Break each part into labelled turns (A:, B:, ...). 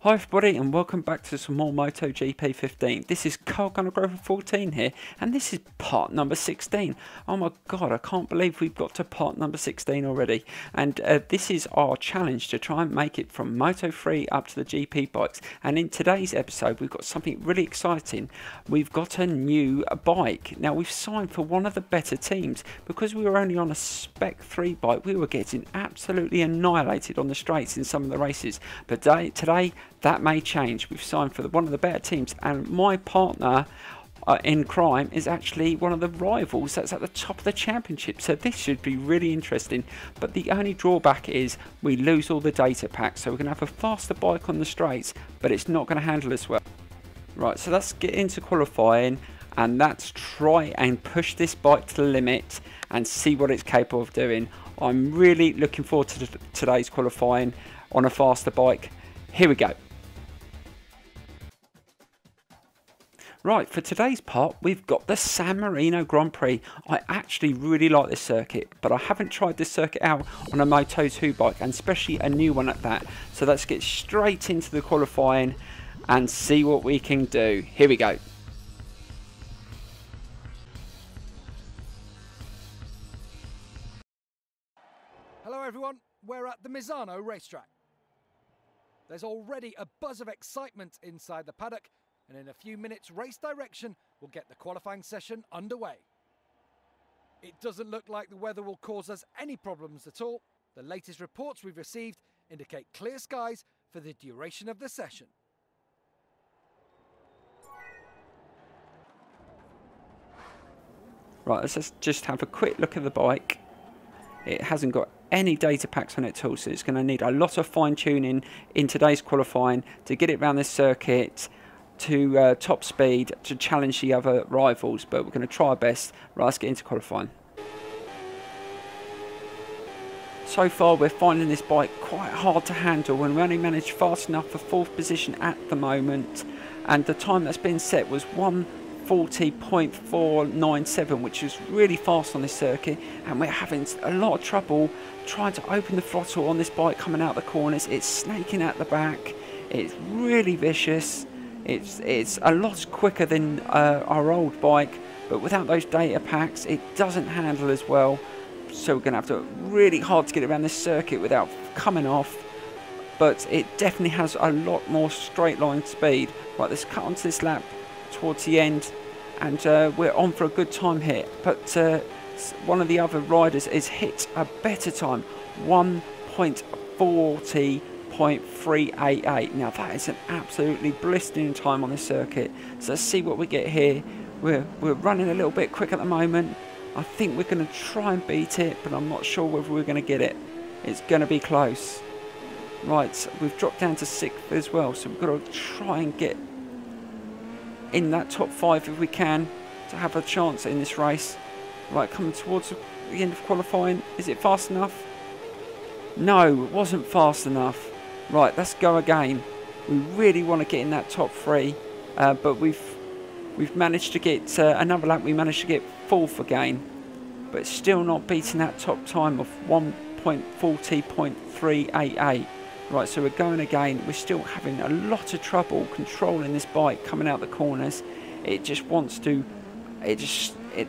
A: Hi everybody and welcome back to some more MotoGP 15. This is KPG-GOONER 14 here and this is part number 16. Oh my god, I can't believe we've got to part number 16 already. And this is our challenge to try and make it from Moto 3 up to the GP bikes. And in today's episode we've got something really exciting. We've got a new bike. Now we've signed for one of the better teams. Because we were only on a Spec 3 bike, we were getting absolutely annihilated on the straights in some of the races. But today that may change. We've signed for one of the better teams, and my partner in crime is actually one of the rivals that's at the top of the championship, so this should be really interesting. But the only drawback is we lose all the data packs, so we're going to have a faster bike on the straights, but it's not going to handle as well. Right, so let's get into qualifying and let's try and push this bike to the limit and see what it's capable of doing. I'm really looking forward to today's qualifying on a faster bike. Here we go. Right, for today's part, we've got the San Marino Grand Prix. I actually really like this circuit, but I haven't tried this circuit out on a Moto 2 bike, and especially a new one at that. So let's get straight into the qualifying and see what we can do. Here we go.
B: Hello everyone, we're at the Misano racetrack. There's already a buzz of excitement inside the paddock, and in a few minutes race direction will get the qualifying session underway. It doesn't look like the weather will cause us any problems at all. The latest reports we've received indicate clear skies for the duration of the session.
A: Right, let's just have a quick look at the bike. It hasn't got any data packs on it at all, so it's going to need a lot of fine tuning in today's qualifying to get it around this circuit to top speed to challenge the other rivals, but we're going to try our best. Right, let's get into qualifying. So far we're finding this bike quite hard to handle, and we only managed fast enough for 4th position at the moment, and the time that's been set was 1:40.497, which is really fast on this circuit, and we're having a lot of trouble trying to open the throttle on this bike coming out the corners. It's snaking out the back, it's really vicious. It's a lot quicker than our old bike, but without those data packs it doesn't handle as well, so we're going to have to really hard to get around this circuit without coming off, but it definitely has a lot more straight line speed. Right, let's cut onto this lap towards the end, and we're on for a good time here, but one of the other riders has hit a better time, 1:40.388. Now that is an absolutely blistering time on this circuit. So let's see what we get here. We're running a little bit quick at the moment. I think we're going to try and beat it, but I'm not sure whether we're going to get it. It's going to be close. Right, we've dropped down to 6th as well, so we've got to try and get in that top 5 if we can to have a chance in this race. Right, coming towards the end of qualifying. Is it fast enough? No, it wasn't fast enough. Right, let's go again. We really want to get in that top 3, but we've managed to get another lap. We managed to get 4th again, but still not beating that top time of 1:40.388. Right, so we're going again. We're still having a lot of trouble controlling this bike coming out the corners. It just wants to. It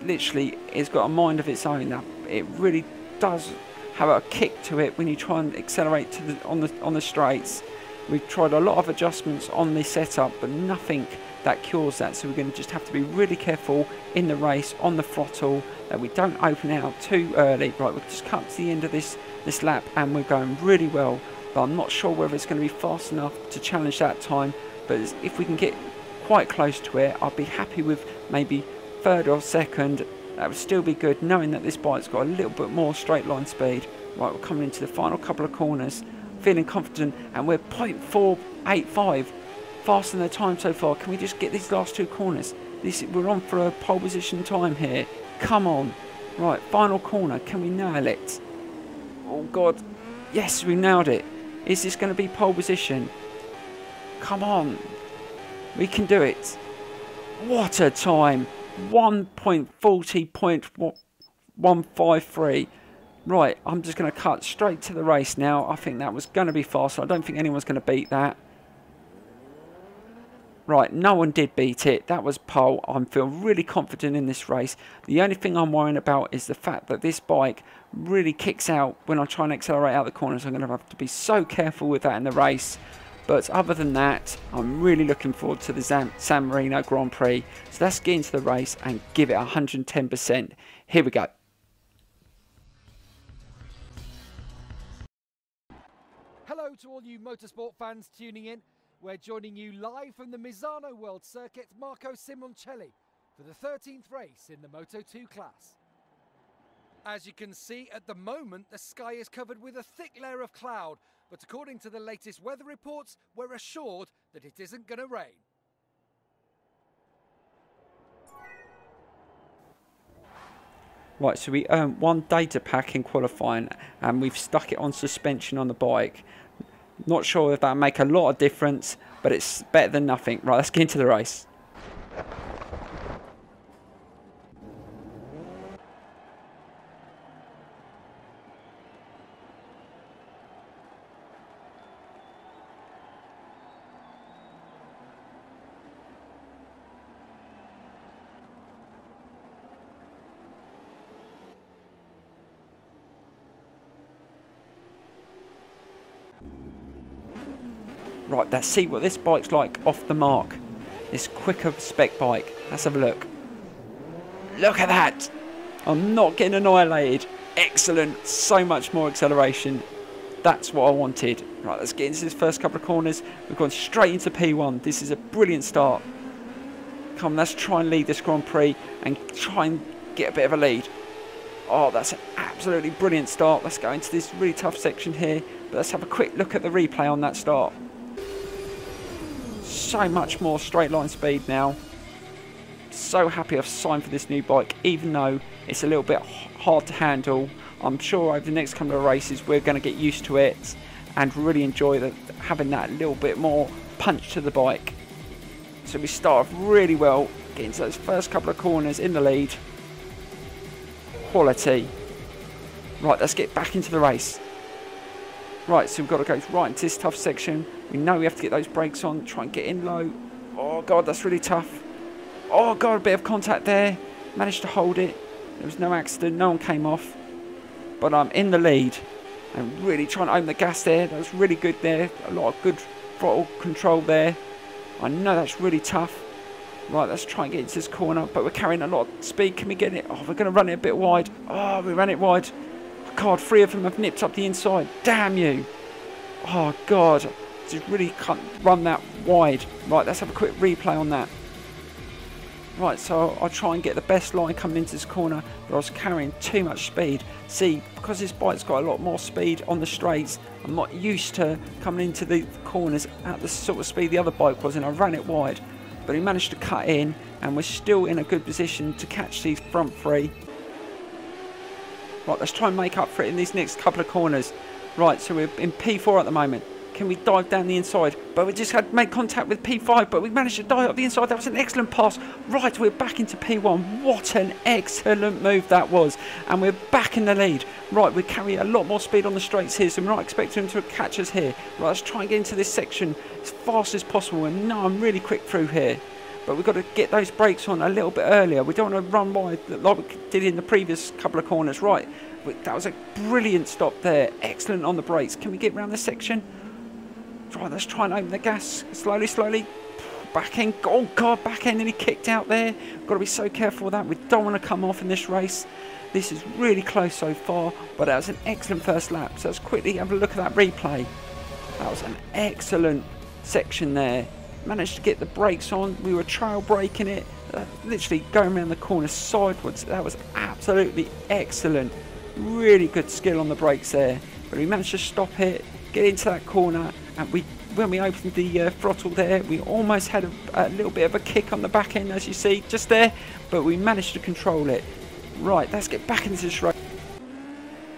A: literally has got a mind of its own. That it really does have a kick to it when you try and accelerate on the straights. We've tried a lot of adjustments on the setup, but nothing that cures that. So we're going to just have to be really careful in the race on the throttle that we don't open out too early. Right, we've just cut to the end of this lap, and we're going really well. But I'm not sure whether it's going to be fast enough to challenge that time. But if we can get quite close to it, I'll be happy with maybe 3rd or 2nd. That would still be good, knowing that this bike's got a little bit more straight line speed. Right, we're coming into the final couple of corners, feeling confident, and we're 0.485 faster than the time so far. Can we just get these last 2 corners? We're on for a pole position time here. Come on. Right, final corner. Can we nail it? Oh God. Yes, we nailed it. Is this going to be pole position? Come on. We can do it. What a time. 1:40.153. Right, I'm just going to cut straight to the race now. I think that was going to be fast. I don't think anyone's going to beat that. Right, no one did beat it. That was pole. I'm feeling really confident in this race. The only thing I'm worrying about is the fact that this bike really kicks out when I try and accelerate out the corners. I'm going to have to be so careful with that in the race. But other than that, I'm really looking forward to the San Marino Grand Prix. So let's get into the race and give it 110%. Here we go.
B: Hello to all you motorsport fans tuning in. We're joining you live from the Misano World Circuit Marco Simoncelli for the 13th race in the Moto 2 class. As you can see, at the moment the sky is covered with a thick layer of cloud, but according to the latest weather reports, we're assured that it isn't going to rain.
A: Right, so we earned one data pack in qualifying and we've stuck it on suspension on the bike. Not sure if that'll make a lot of difference, but it's better than nothing. Right, let's get into the race. Right, let's see what this bike's like off the mark. This quicker spec bike. Let's have a look. Look at that! I'm not getting annihilated. Excellent. So much more acceleration. That's what I wanted. Right, let's get into this first couple of corners. We've gone straight into P1. This is a brilliant start. Come on, let's try and lead this Grand Prix and try and get a bit of a lead. Oh, that's an absolutely brilliant start. Let's go into this really tough section here. But let's have a quick look at the replay on that start. So much more straight line speed now. So happy I've signed for this new bike, even though it's a little bit hard to handle. I'm sure over the next couple of races we're going to get used to it and really enjoy having that little bit more punch to the bike. So we start off really well, getting to those first couple of corners in the lead. Quality. Right, let's get back into the race. Right, so we've got to go right into this tough section. We know we have to get those brakes on, try and get in low. Oh God, that's really tough. Oh God, a bit of contact there. Managed to hold it. There was no accident, no one came off. But I'm in the lead and really trying to open the gas there. That was really good there. A lot of good throttle control there. I know that's really tough. Right, let's try and get into this corner, but we're carrying a lot of speed. Can we get it? Oh, we're going to run it a bit wide. Oh, we ran it wide. God, 3 of them have nipped up the inside. Damn you. Oh, God. Just really can't run that wide. Right, let's have a quick replay on that. Right, so I'll try and get the best line coming into this corner, but I was carrying too much speed. See, because this bike's got a lot more speed on the straights, I'm not used to coming into the corners at the sort of speed the other bike was, and I ran it wide. But he managed to cut in, and we're still in a good position to catch these front 3. Right, let's try and make up for it in these next couple of corners. Right, so we're in P4 at the moment. Can we dive down the inside? But we just had to make contact with P5, but we managed to dive up the inside. That was an excellent pass. Right, we're back into P1. What an excellent move that was. And we're back in the lead. Right, we carry a lot more speed on the straights here, so we're not expecting them to catch us here. Right, let's try and get into this section as fast as possible. And no, I'm really quick through here. But we've got to get those brakes on a little bit earlier. We don't want to run wide like we did in the previous couple of corners. Right, that was a brilliant stop there. Excellent on the brakes. Can we get around this section? Right, let's try and open the gas. Slowly, slowly. Back end. Oh, God, back end. And he kicked out there. Got to be so careful with that. We don't want to come off in this race. This is really close so far. But that was an excellent first lap. So let's quickly have a look at that replay. That was an excellent section there. Managed to get the brakes on. We were trail braking it. Literally going around the corner sideways. That was absolutely excellent. Really good skill on the brakes there. But we managed to stop it. Get into that corner, and when we opened the throttle there, we almost had a little bit of a kick on the back end, as you see, just there, but we managed to control it. Right, let's get back into this race.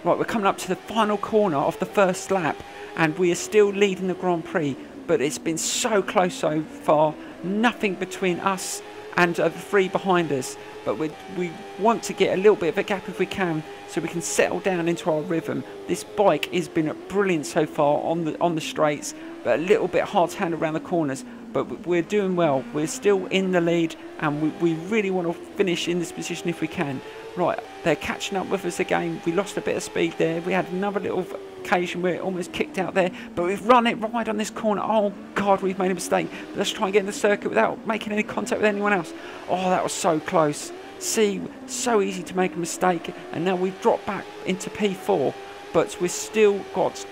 A: Right, we're coming up to the final corner of the first lap, and we are still leading the Grand Prix, but it's been so close so far. Nothing between us and the 3 behind us. But we want to get a little bit of a gap if we can, so we can settle down into our rhythm. This bike has been brilliant so far on the straights, but a little bit hard to handle around the corners. But we're doing well. We're still in the lead, and we really want to finish in this position if we can. Right, they're catching up with us again. We lost a bit of speed there. We had another little occasion where it almost kicked out there, but we've run it right on this corner. Oh God, we've made a mistake. Let's try and get in the circuit without making any contact with anyone else. Oh, that was so close. See, so easy to make a mistake, and now we've dropped back into P4, but we've still got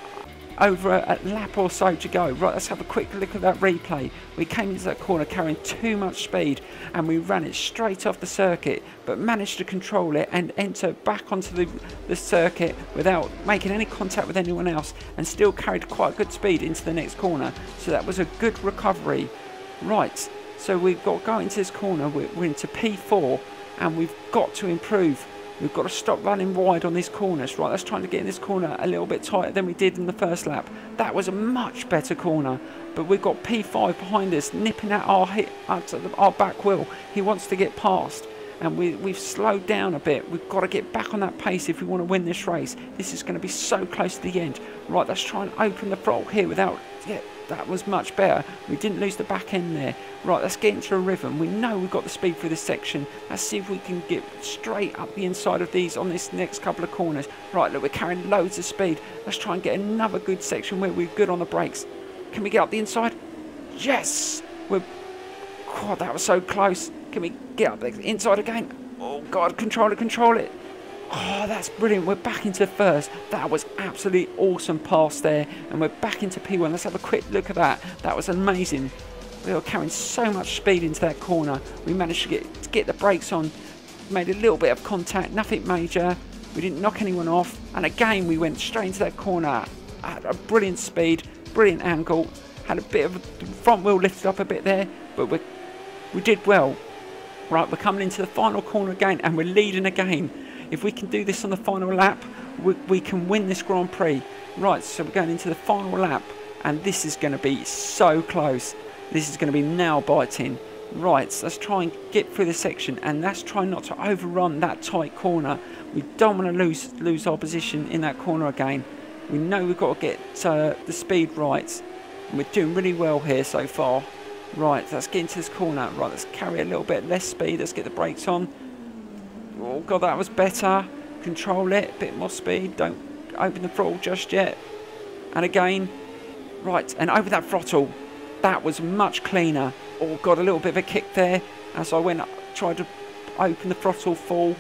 A: over a lap or so to go. Right, let's have a quick look at that replay. We came into that corner carrying too much speed, and we ran it straight off the circuit, but managed to control it and enter back onto the circuit without making any contact with anyone else, and still carried quite good speed into the next corner. So that was a good recovery. Right, so we've got to go into this corner. We're into P4, and we've got to improve. We've got to stop running wide on these corners. Right, let's try to get in this corner a little bit tighter than we did in the first lap. That was a much better corner, but we've got P5 behind us, nipping at our back wheel. He wants to get past, and we've slowed down a bit. We've got to get back on that pace if we want to win this race. This is going to be so close to the end. Right, let's try and open the throttle here without... Yeah, that was much better. We didn't lose the back end there. Right, let's get into a rhythm. We know we've got the speed for this section. Let's see if we can get straight up the inside of these on this next couple of corners. Right, look, we're carrying loads of speed. Let's try and get another good section where we're good on the brakes. Can we get up the inside? Yes! God, that was so close. Can we get up the inside again? Oh God, control it. Oh, that's brilliant. We're back into first. That was absolutely awesome pass there. And we're back into P1. Let's have a quick look at that. That was amazing. We were carrying so much speed into that corner. We managed to get the brakes on. Made a little bit of contact. Nothing major. We didn't knock anyone off. And again, we went straight into that corner at a brilliant speed. Brilliant angle. Had a bit of the front wheel lifted up a bit there. But we did well. Right, we're coming into the final corner again. And we're leading again. If we can do this on the final lap, we can win this Grand Prix. Right, so we're going into the final lap, and this is going to be so close. This is going to be nail biting. Right, so let's try and get through the section, and let's try not to overrun that tight corner. We don't want to lose our position in that corner again. We know we've got to get the speed right, and we're doing really well here so far. Right, let's get into this corner. Right, let's carry a little bit less speed. Let's get the brakes on. Oh God, that was better. Control it, a bit more speed. Don't open the throttle just yet. And again, right, and open that throttle. That was much cleaner. Oh God, a little bit of a kick there as I tried to open the throttle full.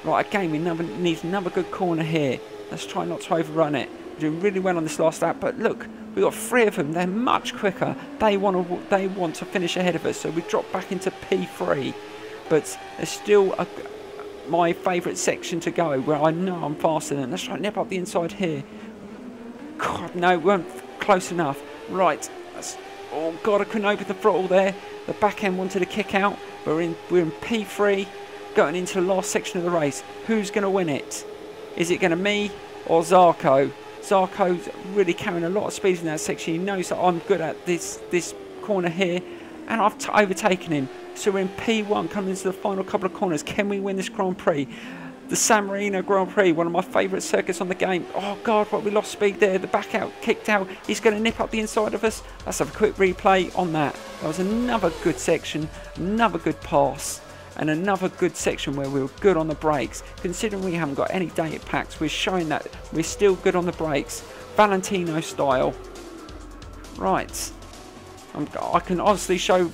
A: Right, again, we need another good corner here. Let's try not to overrun it. We're doing really well on this last lap, but look, we've got 3 of them. They're much quicker. They want to finish ahead of us, so we drop back into P3. But there's still my favourite section to go where I know I'm faster than. Let's try and nip up the inside here. God, no, we weren't close enough. Right, oh God, I couldn't open the throttle there. The back end wanted to kick out. We're in P3, going into the last section of the race. Who's going to win it? Is it going to me or Zarko? Zarko's really carrying a lot of speed in that section. He knows that I'm good at this corner here, and I've overtaken him. So we're in P1 coming into the final couple of corners. Can we win this Grand Prix? The San Marino Grand Prix, one of my favourite circuits on the game. Oh God, what we lost speed there. The back out, kicked out. He's going to nip up the inside of us. Let's have a quick replay on that. That was another good section, another good pass, and another good section where we were good on the brakes. Considering we haven't got any data packs, we're showing that we're still good on the brakes. Valentino style. Right. I can honestly show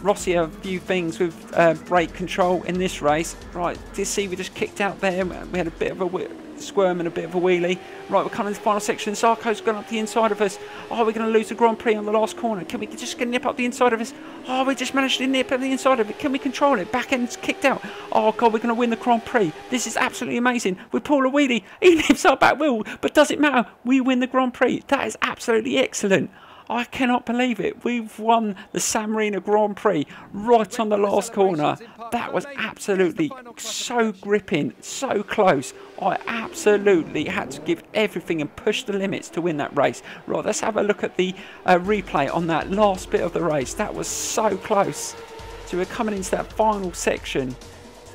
A: Rossi a few things with brake control in this race. Right, you see we just kicked out there. We had a bit of a squirm and a bit of a wheelie. Right, we're coming to the final section. Zarko's gone up the inside of us. Oh, we're going to lose the Grand Prix on the last corner. Can we just nip up the inside of us? Oh, we just managed to nip up the inside of it. Can we control it? Back end's kicked out. Oh God, we're going to win the Grand Prix. This is absolutely amazing. We pull a wheelie. He nips our back wheel, but does it matter? We win the Grand Prix. That is absolutely excellent. I cannot believe it. We've won the San Marino Grand Prix right on the last corner. That was absolutely so gripping, so close. I absolutely had to give everything and push the limits to win that race. Right, let's have a look at the replay on that last bit of the race. That was so close. So we're coming into that final section,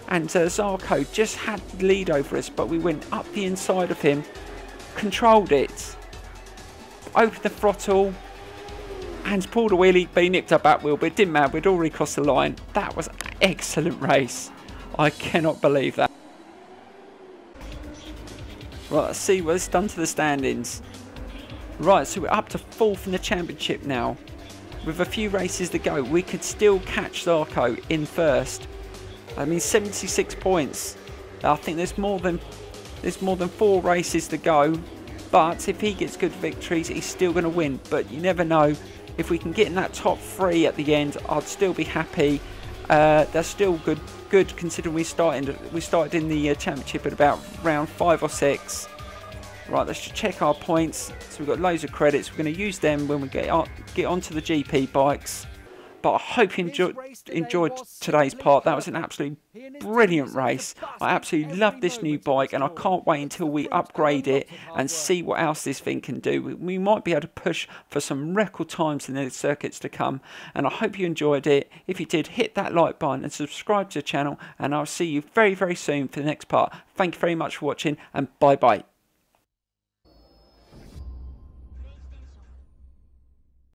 A: and Zarco just had the lead over us, but we went up the inside of him, controlled it, opened the throttle, and pulled a wheelie, but he nipped our back wheel, but it didn't matter, we'd already crossed the line. That was an excellent race. I cannot believe that. Right, let's see what it's done to the standings. Right, so we're up to 4th in the championship now. With a few races to go, we could still catch Zarco in 1st. I mean, 76 points. I think there's more than 4 races to go. But if he gets good victories, he's still going to win. But you never know. If we can get in that top 3 at the end, I'd still be happy. That's still good considering we started in the championship at about round 5 or 6. Right, let's just check our points. So we've got loads of credits. We're going to use them when we get onto the GP bikes. But I hope you enjoyed today's part. That was an absolutely brilliant race. I absolutely love this new bike, and I can't wait until we upgrade it and see what else this thing can do. We might be able to push for some record times in the circuits to come. And I hope you enjoyed it. If you did, hit that like button and subscribe to the channel. And I'll see you very, very soon for the next part. Thank you very much for watching, and bye-bye.